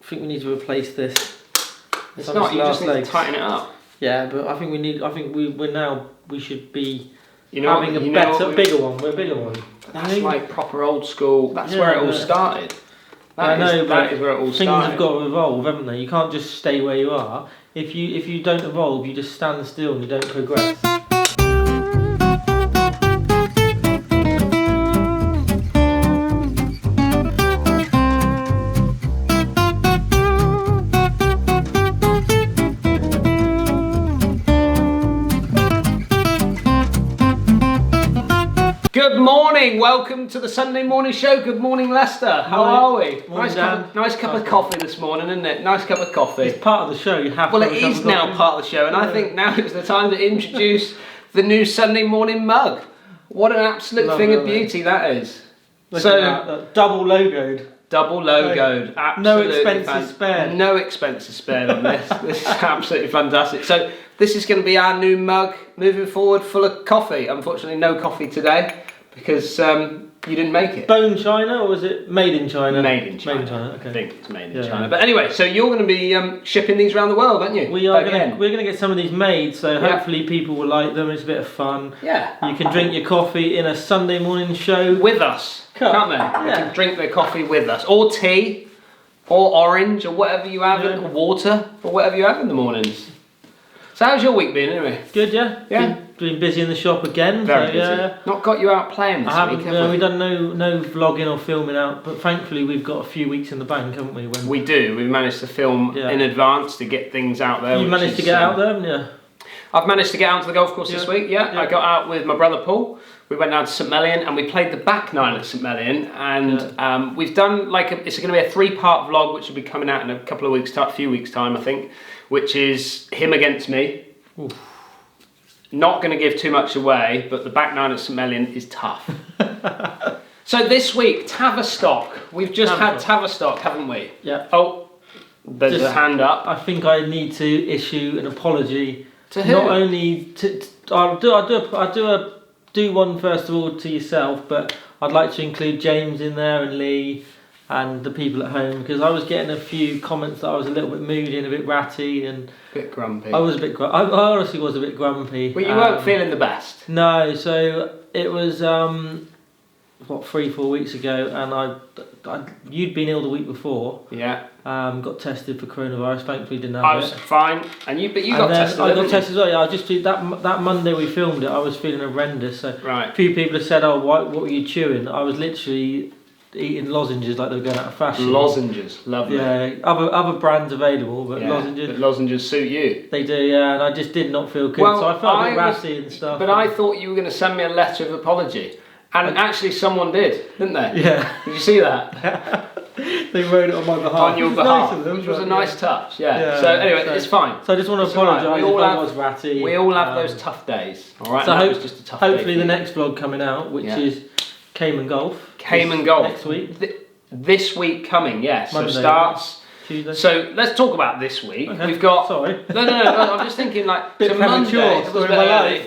think we need to replace this. It's not. You just need to tighten it up. Yeah, but I think we need. I think we should be having a bigger one. We're a bigger one. That's like proper old school. That's where it all started. That is where it all started. Things have got to evolve, haven't they? You can't just stay where you are. If you don't evolve, you just stand still and you don't progress. Good morning, welcome to the Sunday morning show. Good morning, Leicester. How are we? Nice cup of coffee this morning, isn't it? Nice cup of coffee. It's part of the show. You have. Well, it is now part of the show, and I think now is the time to introduce the new Sunday morning mug. What an absolute thing of beauty that is. So double logoed. Double logoed. Absolutely no expenses spared. No expenses spared on this. This is absolutely fantastic. So this is going to be our new mug moving forward, full of coffee. Unfortunately, no coffee today because you didn't make it. Bone China, or was it made in China? Made in China. Made in China. Okay. I think it's made in China. But anyway, so you're going to be shipping these around the world, aren't you? We're going to get some of these made, so hopefully people will like them. It's a bit of fun. Yeah. You can drink your coffee in a Sunday morning show with us. Can't they? Yeah. They can drink their coffee with us, or tea, or orange, or whatever you have, or water, or whatever you have in the mornings. So how's your week been anyway? Good, yeah. Yeah. Been busy in the shop again. Very busy. Yeah. Not got you out playing this week, have we? We've done no vlogging or filming out, but thankfully we've got a few weeks in the bank, haven't we? We do. We've managed to film in advance to get things out there. You managed to get out there, haven't you? I've managed to get out to the golf course this week. Yeah, I got out with my brother Paul. We went down to St Mellion and we played the back nine at St Mellion, and we've done it's going to be a 3-part vlog which will be coming out in a couple of weeks, few weeks time I think, which is him against me. Oof. Not going to give too much away, but the back nine at St Mellion is tough. So this week, Tavistock. We've just had Tavistock, haven't we? Yeah. Oh, there's a hand up. I think I need to issue an apology. To who? Not only I'll do one first of all to yourself, but I'd like to include James in there and Lee and the people at home, because I was getting a few comments that I was a little bit moody and a bit ratty and a bit grumpy. I was a bit grumpy. I honestly was a bit grumpy. Well, you weren't feeling the best. No, so it was 3-4 weeks ago, and you'd been ill the week before. Yeah. Got tested for coronavirus. Thankfully, didn't have it. I was fine, but you got tested. I got tested as well. Yeah, that Monday we filmed it. I was feeling horrendous. So a few people have said, "Oh, what were you chewing?" I was literally eating lozenges like they were going out of fashion. Lozenges, lovely. Yeah, other brands available, but lozenges. But lozenges suit you. They do, yeah. And I just did not feel good, so I felt a bit ratty and stuff. But I thought you were going to send me a letter of apology. And actually someone did, didn't they? Yeah. Did you see that? They wrote it on my behalf. On your behalf, which was a nice touch, yeah. So anyway, it's fine. So I just want to apologise if I was ratty. We all have those tough days, alright? So that was just a tough day. Hopefully the next vlog coming out, which is Cayman Golf. Cayman Golf. Next week. This week coming, yes. Monday, so starts... Tuesday. So let's talk about this week. Okay. We've got... Sorry. No, I'm just thinking bit premature. Story of my life.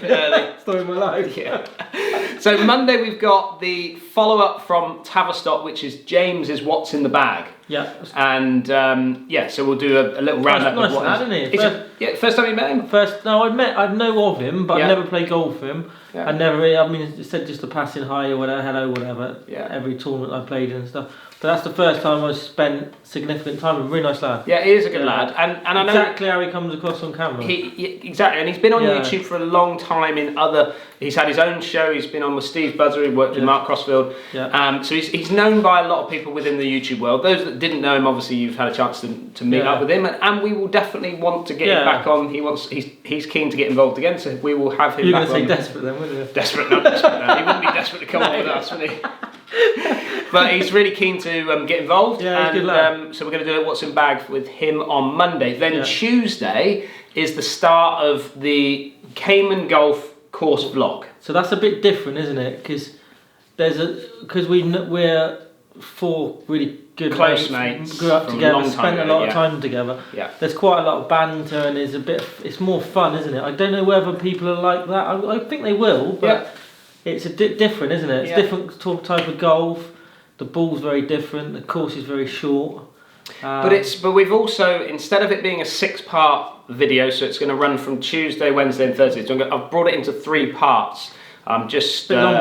Story of my life. Yeah. So Monday we've got the follow-up from Tavistock, which is James's What's in the Bag. Yeah. And so we'll do a little roundup of what isn't it? First time you met him? I know of him, but I've never played golf with him. Yeah. It said just a passing hi or whatever, hello, whatever. Yeah. Every tournament I played in and stuff. But that's the first time I spent significant time with him. Really nice lad. Yeah, he is a good lad, and I know exactly how he comes across on camera. Exactly, and he's been on YouTube for a long time. He's had his own show. He's been on with Steve Buzzer. He worked with Mark Crossfield. Yeah. So he's known by a lot of people within the YouTube world. Those that didn't know him, obviously, you've had a chance to meet up with him, and we will definitely want to get him back on. He's keen to get involved again, so we will have him. You're back going to on. say desperate then, wouldn't you? Desperate, not desperate. No. He wouldn't be desperate to come on with us, would he? But he's really keen to get involved. Yeah, he's a good lad. So we're going to do What's in Bag with him on Monday. Then Tuesday is the start of the Cayman Golf course vlog. So that's a bit different, isn't it? Because we're 4 really good close mates, grew up together, spent a lot of time together. Yeah. There's quite a lot of banter and it's more fun, isn't it? I don't know whether people are like that. I think they will, but it's different, isn't it? It's different type of golf. The ball's very different. The course is very short. But we've also, instead of it being a 6-part video, so it's going to run from Tuesday, Wednesday, and Thursday. So I've brought it into 3 parts. Longer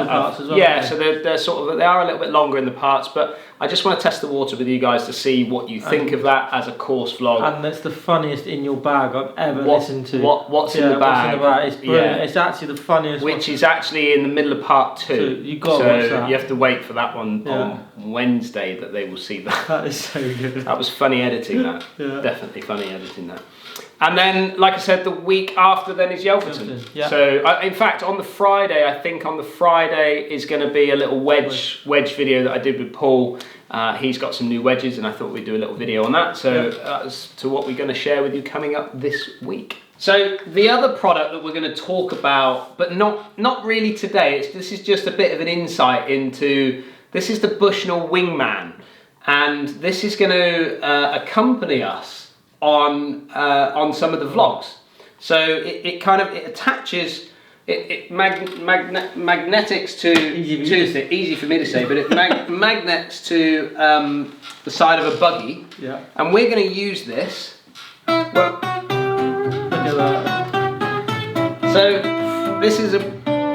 parts as well. Yeah, so they are a little bit longer in the parts, but I just want to test the water with you guys to see what you think of that as a course vlog. And that's the funniest in your bag I've ever listened to. What's in the bag? It's brilliant. Yeah. It's actually the funniest. Which is actually in the middle of part 2. You got to watch that. You have to wait for that one on Wednesday that they will see that. That is so good. That was funny editing. That definitely funny editing that. And then, like I said, the week after then is Yelverton. Yeah. So, in fact, on the Friday, I think on the Friday is going to be a little wedge video that I did with Paul. He's got some new wedges, and I thought we'd do a little video on that. So that's to what we're going to share with you coming up this week. So the other product that we're going to talk about, but not really today. This is just a bit of an insight into. This is the Bushnell Wingman, and this is going to accompany us on some of the vlogs. So it attaches. It magnetics to easy for me to say, but it magnets to the side of a buggy. Yeah. And we're going to use this. Look at that. So this is a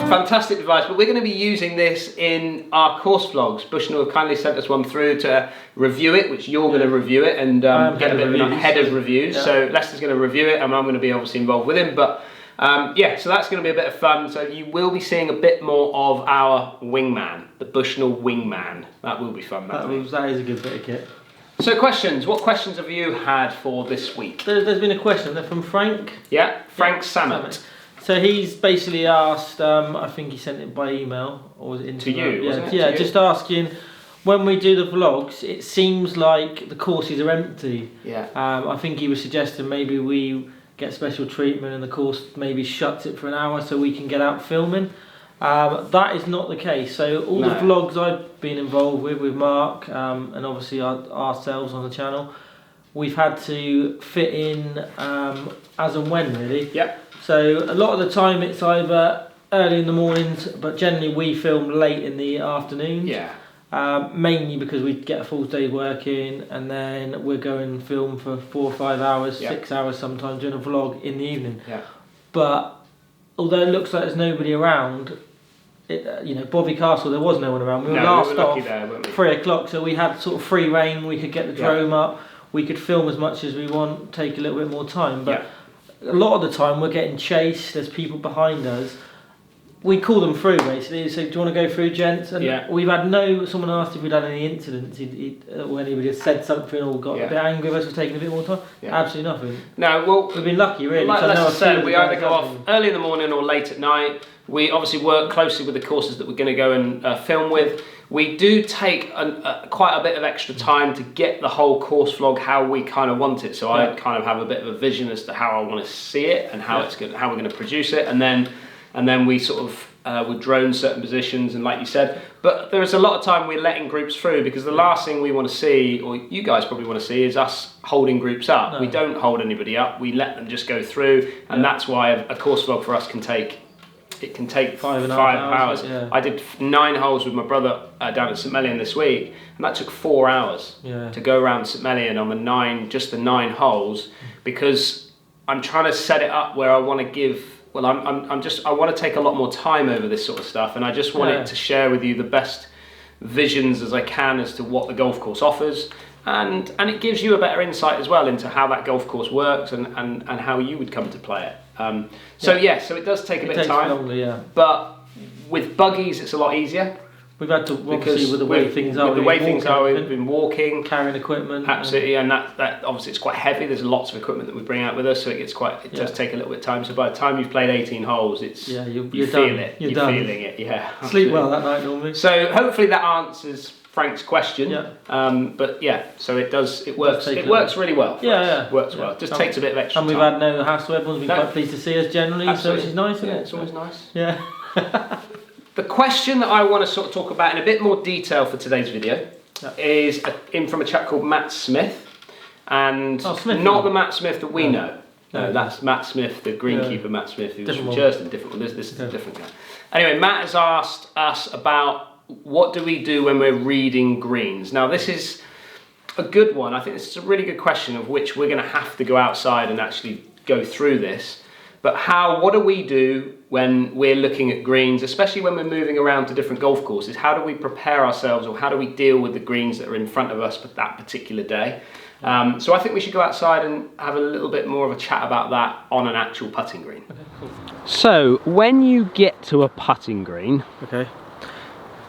fantastic device, but we're going to be using this in our course vlogs. Bushnell kindly sent us one through to review it, which you're going to review it and get a bit of a head of reviews. Yeah. So Lester's going to review it, and I'm going to be obviously involved with him. But so that's going to be a bit of fun. So you will be seeing a bit more of our wingman, the Bushnell Wingman. That will be fun. That is a good bit of kit. So questions. What questions have you had for this week? There's been a question. They're from Frank. Yeah, Frank Samet. So he's basically asked, I think he sent it by email, or was it into to you? Yeah, yeah, just asking, when we do the vlogs, it seems like the courses are empty. Yeah. I think he was suggesting maybe we get special treatment and the course maybe shuts it for an hour so we can get out filming. That is not the case. So all the vlogs I've been involved with Mark, and obviously ourselves on the channel, we've had to fit in as and when, really. Yep. So a lot of the time it's either early in the mornings, but generally we film late in the afternoons. Yeah. Mainly because we get a full day's work in, and then we're going film for 4 or 5 hours, 6 hours sometimes, doing a vlog in the evening. Yeah. But although it looks like there's nobody around, Bovey Castle, there was no one around. We were last off there, weren't we? 3 o'clock, so we had sort of free reign. We could get the drone up, we could film as much as we want, take a little bit more time. But a lot of the time we're getting chased, there's people behind us. We call them through basically, so do you want to go through, gents? And we've had someone asked if we'd had any incidents, or anybody had said something or got a bit angry with us for taking a bit more time. Absolutely nothing. No, well, we've been lucky really. Like Lester said, we either go off early in the morning or late at night. We obviously work closely with the courses that we're going to go and film with. We do take quite a bit of extra time to get the whole course vlog how we kind of want it. So I kind of have a bit of a vision as to how I want to see it and how how we're going to produce it, and then we sort of would drone certain positions, and like you said, but there's a lot of time we're letting groups through, because the last thing we want to see, or you guys probably want to see, is us holding groups up. No. We don't hold anybody up, we let them just go through, and that's why a course vlog for us can take 5 hours. Yeah. I did 9 holes with my brother down at St Mellion this week, and that took 4 hours to go around St Mellion on the 9 holes, because I'm trying to set it up where I want to give. Well, I want to take a lot more time over this sort of stuff, and I just want it to share with you the best visions as I can as to what the golf course offers, and it gives you a better insight as well into how that golf course works and how you would come to play it. So it does take a bit of time, longer, but with buggies it's a lot easier. We've had to, obviously, with the way things are, we've been walking, carrying equipment. Absolutely, and that obviously it's quite heavy. There's lots of equipment that we bring out with us, so it does take a little bit of time. So by the time you've played 18 holes, you feel it. You're feeling it. Yeah. Absolutely. Sleep well that night normally. So hopefully that answers Frank's question. So it does. It works. It works really well. Works well. Just takes a bit of extra time. And we've had no hassle. Everyone's been quite pleased to see us generally, so which is nice, isn't it? It's always nice. Yeah. The question that I want to sort of talk about in a bit more detail for today's video is from a chap called Matt Smith, and not the Matt Smith that we know. No, that's Matt Smith, the greenkeeper Matt Smith, who's from Churston. Different one. This is a different guy. Anyway, Matt has asked us about what do we do when we're reading greens. Now, this is a good one. I think this is a really good question of which we're going to have to go outside and actually go through this. But what do we do when we're looking at greens, especially when we're moving around to different golf courses? How do we prepare ourselves, or how do we deal with the greens that are in front of us for that particular day? So I think we should go outside and have a little bit more of a chat about that on an actual putting green. Okay, cool. So when you get to a putting green, Okay.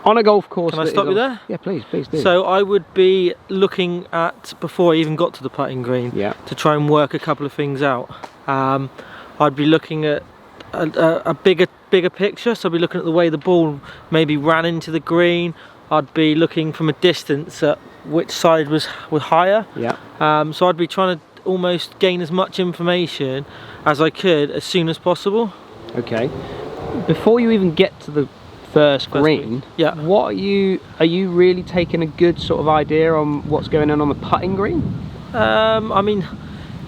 on a golf course... Can I stop you there? Yeah, please do. So I would be looking at, before I even got to the putting green, to try and work a couple of things out. I'd be looking at a bigger picture, so I'd be looking at the way the ball maybe ran into the green. I'd be looking from a distance at which side was higher. So I'd be trying to almost gain as much information as I could as soon as possible. Okay. Before you even get to the first green, what are you really taking a good sort of idea on what's going on the putting green? I mean,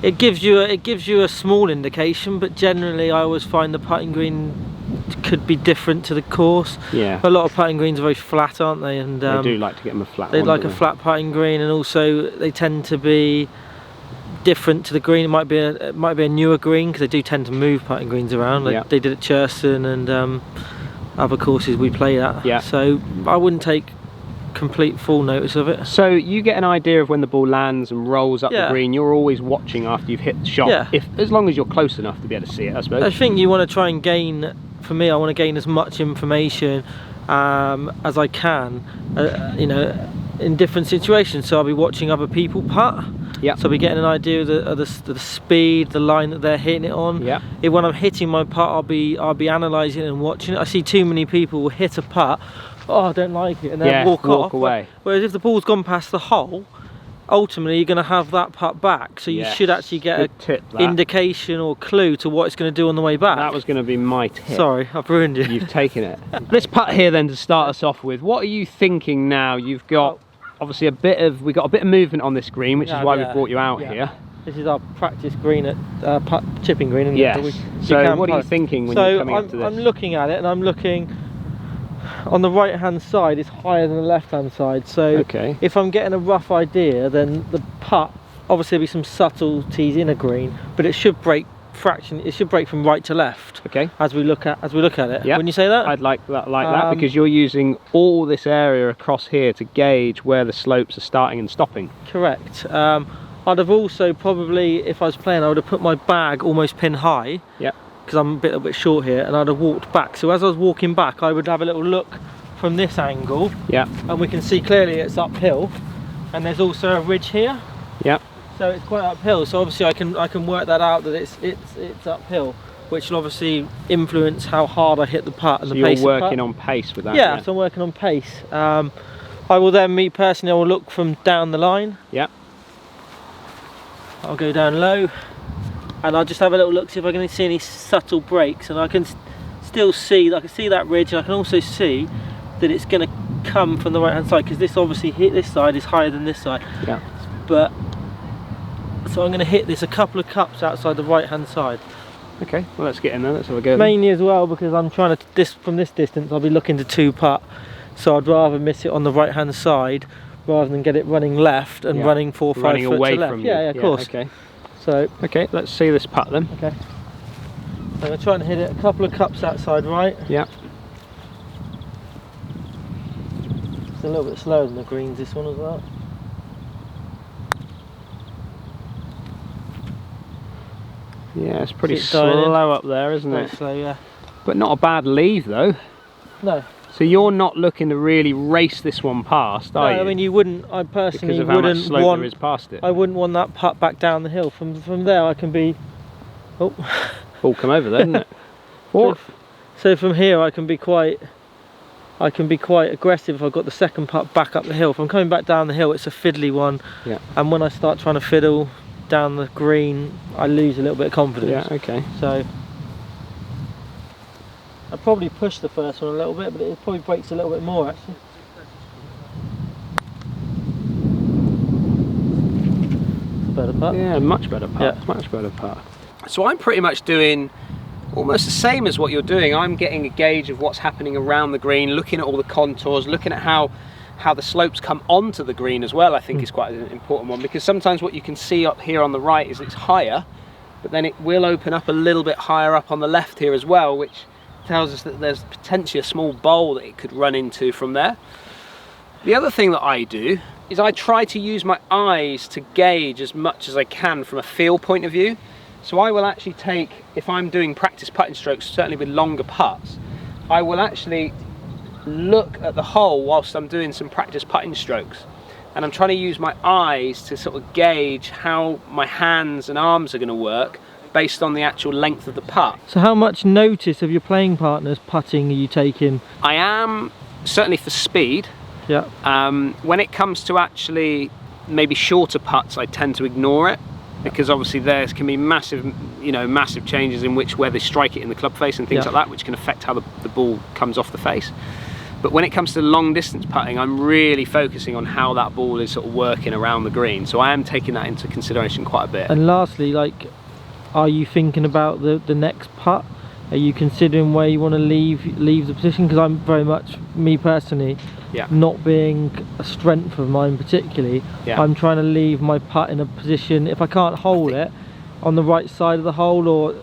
it gives you a small indication, but generally I always find the putting green could be different to the course. A lot of putting greens are very flat, aren't they? And they do like to get them a flat. They like a flat putting green, and also they tend to be different to the green. It might be a newer green, because they do tend to move putting greens around. Like they did at Cherson and other courses we play at. So I wouldn't take complete full notice of it. So you get an idea of when the ball lands and rolls up the green. You're always watching after you've hit the shot, as long as you're close enough to be able to see it, I suppose. I think you want to try and gain, for me, I want to gain as much information as I can, you know, in different situations. So I'll be watching other people putt. So I'll be getting an idea of the speed, the line that they're hitting it on. If when I'm hitting my putt, I'll be analysing and watching it. I see too many people will hit a putt, I don't like it, and then walk away. Whereas if the ball's gone past the hole, ultimately you're going to have that putt back, so you should actually get an indication or clue to what it's going to do on the way back. That was going to be my tip. Sorry, I've ruined you. You've taken it. This putt here then, to start us off with, what are you thinking now? You've got obviously we got a bit of movement on this green, which is why we brought you out here. This is our practice green at chipping green, isn't it? So what are you thinking when you're coming up to this? I'm looking at it, and I'm looking on the right hand side is higher than the left hand side, so if I'm getting a rough idea, then the putt, obviously there'll be some subtleties in a green, but it should break from right to left as we look at it. Wouldn't you say that? I'd like that because you're using all this area across here to gauge where the slopes are starting and stopping. Correct. I'd have also probably, if I was playing, I would have put my bag almost pin high, because I'm a little bit short here, and I'd have walked back. So as I was walking back, I would have a little look from this angle, and we can see clearly it's uphill, and there's also a ridge here, so it's quite uphill. So obviously I can work that out, that it's uphill, which will obviously influence how hard I hit the putt and the pace. You're working on pace with that. So I'm working on pace. I will then, me personally, I will look from down the line. I'll go down low, and I'll just have a little look, see if I can see any subtle breaks, and I can still see, I can see that ridge, and I can also see that it's going to come from the right hand side, because this obviously this side is higher than this side. But so I'm going to hit this a couple of cups outside the right hand side. Okay, well let's get in there, let's have a go. Mainly as well because I'm trying to, from this distance I'll be looking to two putt, so I'd rather miss it on the right hand side rather than get it running left and running 4 or 5 foot away to left. From you. Yeah, of course. So let's see this putt then. So I'm going to try and hit it a couple of cups outside right. It's a little bit slower than the greens, this one as well. Yeah, it's pretty slow up there, isn't it? Very slow, But not a bad leave though. No. So you're not looking to really race this one past, are you? No, I mean you wouldn't. I personally because of how much slope there is past it. I wouldn't want that putt back down the hill. From there, I can be. Oh. Ball come over there, didn't it? So from here, I can be quite aggressive if I've got the second putt back up the hill. If I'm coming back down the hill, it's a fiddly one. And when I start trying to fiddle down the green, I lose a little bit of confidence. So I probably push the first one a little bit, but it probably breaks a little bit more actually. Better putt. Yeah, much better putt. Much better putt. So I'm pretty much doing almost the same as what you're doing. I'm getting a gauge of what's happening around the green, looking at all the contours, looking at how how the slopes come onto the green as well, I think is quite an important one, because sometimes what you can see up here on the right is it's higher, but then it will open up a little bit higher up on the left here as well, which tells us that there's potentially a small bowl that it could run into from there. The other thing that I do is I try to use my eyes to gauge as much as I can from a feel point of view. So I will actually take, if I'm doing practice putting strokes, certainly with longer putts, I will actually look at the hole whilst I'm doing some practice putting strokes. And I'm trying to use my eyes to sort of gauge how my hands and arms are going to work based on the actual length of the putt. So how much notice of your playing partner's putting are you taking? I am, certainly for speed. Yeah. When it comes to actually maybe shorter putts, I tend to ignore it, because obviously there can be massive, massive changes in where they strike it in the club face and things like that, which can affect how the ball comes off the face. But when it comes to long distance putting, I'm really focusing on how that ball is sort of working around the green. So I am taking that into consideration quite a bit. And lastly, are you thinking about the next putt? Are you considering where you want to leave the position? Because I'm very much, me personally, not being a strength of mine particularly, I'm trying to leave my putt in a position, if I can't hold it, on the right side of the hole. Or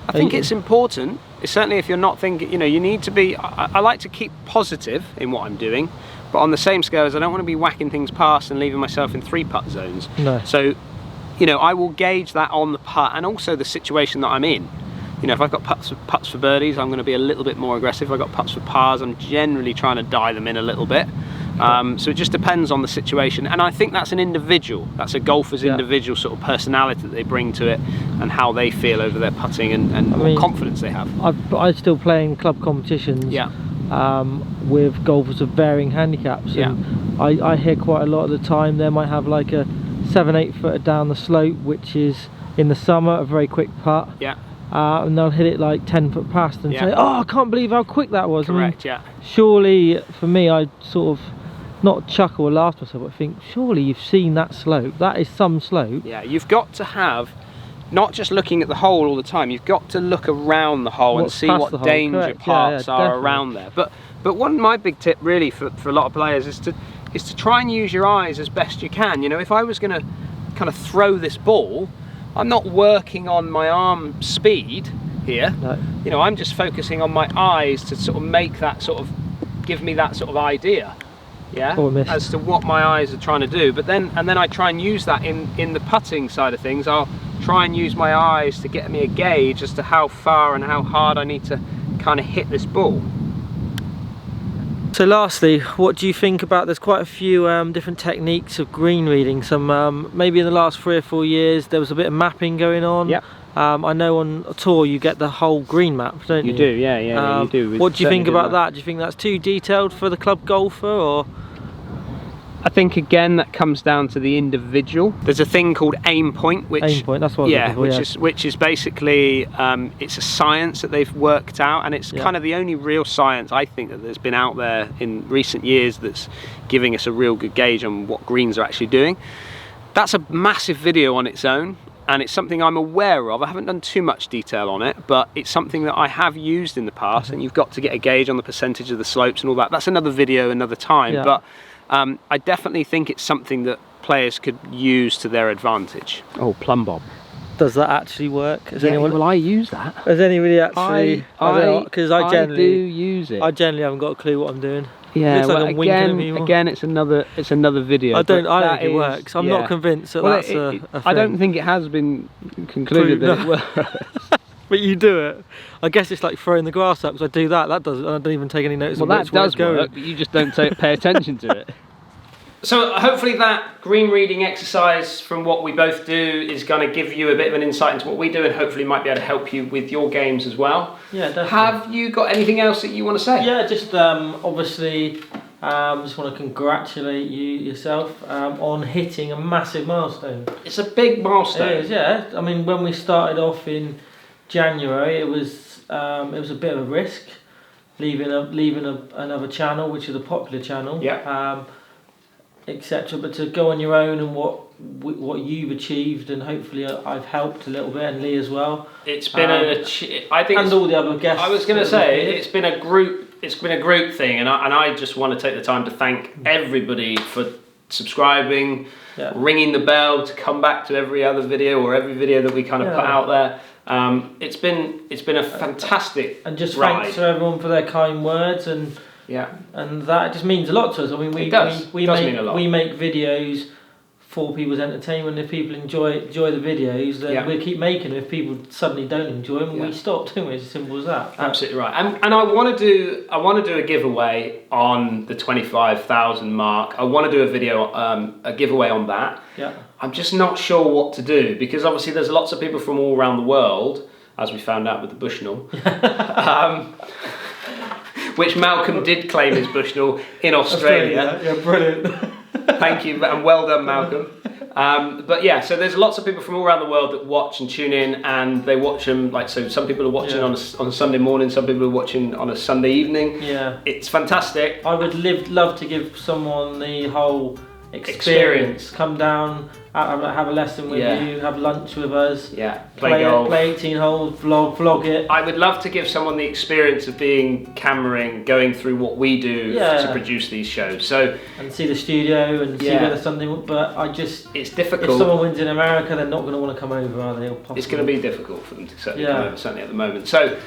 I think it's important, certainly if you're not thinking, you need to be, I like to keep positive in what I'm doing, but on the same scale as I don't want to be whacking things past and leaving myself in 3-putt zones. No. So, I will gauge that on the putt and also the situation that I'm in. If I've got putts for birdies, I'm going to be a little bit more aggressive. If I've got putts for pars, I'm generally trying to die them in a little bit. So it just depends on the situation, and I think that's a golfer's individual sort of personality that they bring to it, and how they feel over their putting and what confidence they have. I still play in club competitions with golfers of varying handicaps, and I hear quite a lot of the time they might have like a 7-8 footer down the slope, which is in the summer a very quick putt. And they'll hit it like 10 foot past and say, "Oh, I can't believe how quick that was." Correct. Surely, for me, I sort of not chuckle or laugh to myself, but think, surely you've seen that slope. That is some slope. Yeah, you've got to have, not just looking at the hole all the time. You've got to look around the hole and see what danger parts are around there. But one of my big tip really for a lot of players is to try and use your eyes as best you can. If I was going to kind of throw this ball, I'm not working on my arm speed here. No. I'm just focusing on my eyes to sort of make that sort of, give me that sort of idea, as to what my eyes are trying to do. But then I try and use that in the putting side of things. I'll try and use my eyes to get me a gauge as to how far and how hard I need to kind of hit this ball. So lastly, what do you think about, there's quite a few different techniques of green reading. Some maybe in the last 3 or 4 years there was a bit of mapping going on. I know on a tour you get the whole green map, don't you? You do, yeah, you do. What do you think about that? Do you think that's too detailed for the club golfer, or? I think again that comes down to the individual. There's a thing called aim point, that's what which is basically it's a science that they've worked out, and it's kind of the only real science I think that there's been out there in recent years that's giving us a real good gauge on what greens are actually doing. That's a massive video on its own, and it's something I'm aware of. I haven't done too much detail on it, but it's something that I have used in the past, and you've got to get a gauge on the percentage of the slopes and all that. That's another video another time, but I definitely think it's something that players could use to their advantage. Oh, plumb bob. Does that actually work? Well, I use that. Has anybody actually? Because I generally do use it. I generally haven't got a clue what I'm doing. Yeah, well, again, it's another video. I don't think it works. I'm not convinced that that's a thing. I don't think it has been concluded that it works. But you do it. I guess it's like throwing the grass up, because I do that. That does. I don't even take any notice. Well, that does work, but you just don't pay attention to it. So hopefully that green reading exercise from what we both do is going to give you a bit of an insight into what we do, and hopefully might be able to help you with your games as well. Yeah, definitely. Have you got anything else that you want to say? Yeah, just obviously just want to congratulate yourself on hitting a massive milestone. It's a big milestone. It is, yeah. I mean, when we started off in January, it was a bit of a risk, leaving another channel, which is a popular channel, etc. But to go on your own and what you've achieved, and hopefully I've helped a little bit, and Lee as well. It's been I think, and all the other guests. I was going to say it's been a group a group thing, and I just want to take the time to thank everybody for subscribing, ringing the bell to come back to every other video or every video that we kind of put out there. It's been a fantastic and just ride. Thanks to everyone for their kind words, and that just means a lot to us. I mean, we make videos for people's entertainment. If people enjoy the videos, then we'll keep making them. If people suddenly don't enjoy them, we stop doing it. It's as simple as that. Absolutely right. And I want to do a giveaway on the 25,000 mark. I want to do a video, a giveaway on that. Yeah. I'm just not sure what to do, because obviously there's lots of people from all around the world, as we found out with the Bushnell, which Malcolm did claim is Bushnell in Australia. Yeah, brilliant. Thank you, and well done, Malcolm. But yeah, so there's lots of people from all around the world that watch and tune in, and they watch them, like, so some people are watching on a Sunday morning, some people are watching on a Sunday evening. Yeah. It's fantastic. I would love to give someone the whole experience. Come down, have a lesson with you, have lunch with us, play golf, play 18 holes, vlog it. I would love to give someone the experience of being cameraing, going through what we do to produce these shows. So and see the studio and see whether something. But it's difficult. If someone wins in America, they're not going to want to come over, are they? It's going to be difficult for them to certainly come over, certainly at the moment. So.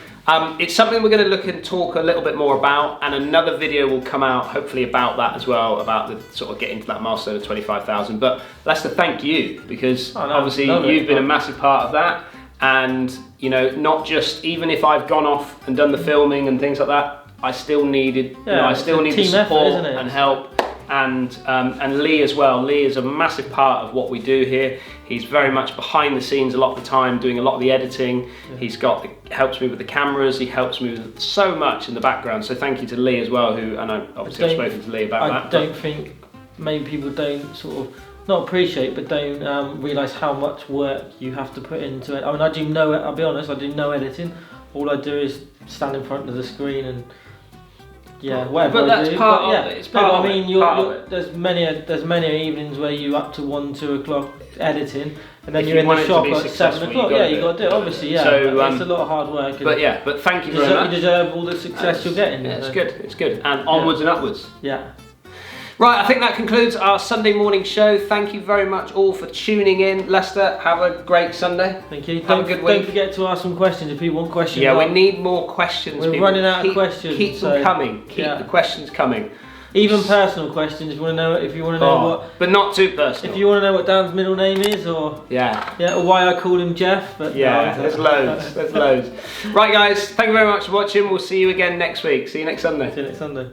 It's something we're going to look and talk a little bit more about, and another video will come out hopefully about that as well, about the sort of getting to that milestone of 25,000. But Lester, thank you, because obviously you've been a massive part of that, and you know, not just, even if I've gone off and done the filming and things like that, I still needed, I still need the support and help. And Lee as well. Lee is a massive part of what we do here. He's very much behind the scenes a lot of the time, doing a lot of the editing. He's helps me with the cameras. He helps me with so much in the background. So thank you to Lee as well, and I've spoken to Lee about that. I don't think, maybe people don't sort of, not appreciate, but don't realise how much work you have to put into it. I mean, I'll be honest, I do no editing. All I do is stand in front of the screen and whatever. But that's part of it. It's part of it. I mean, there's many evenings where you're up to 1, 2 o'clock editing, and then you're in the shop at 7 o'clock. Yeah, you got to do it. Obviously, So it's a lot of hard work. But thank you very much. You deserve all the success you're getting. Yeah, it's good. It's good. And onwards and upwards. Yeah. Right, I think that concludes our Sunday morning show. Thank you very much all for tuning in. Lester, have a great Sunday. Thank you. Have a good week. Don't forget to ask some questions if people want questions. Yeah, we need more questions. We're running out of questions. Keep them coming. Keep the questions coming. Even personal questions if you want to know, what. But not too personal. If you want to know what Dan's middle name is, or or why I call him Jeff. But there's loads. There's loads. Right, guys. Thank you very much for watching. We'll see you again next week. See you next Sunday. See you next Sunday.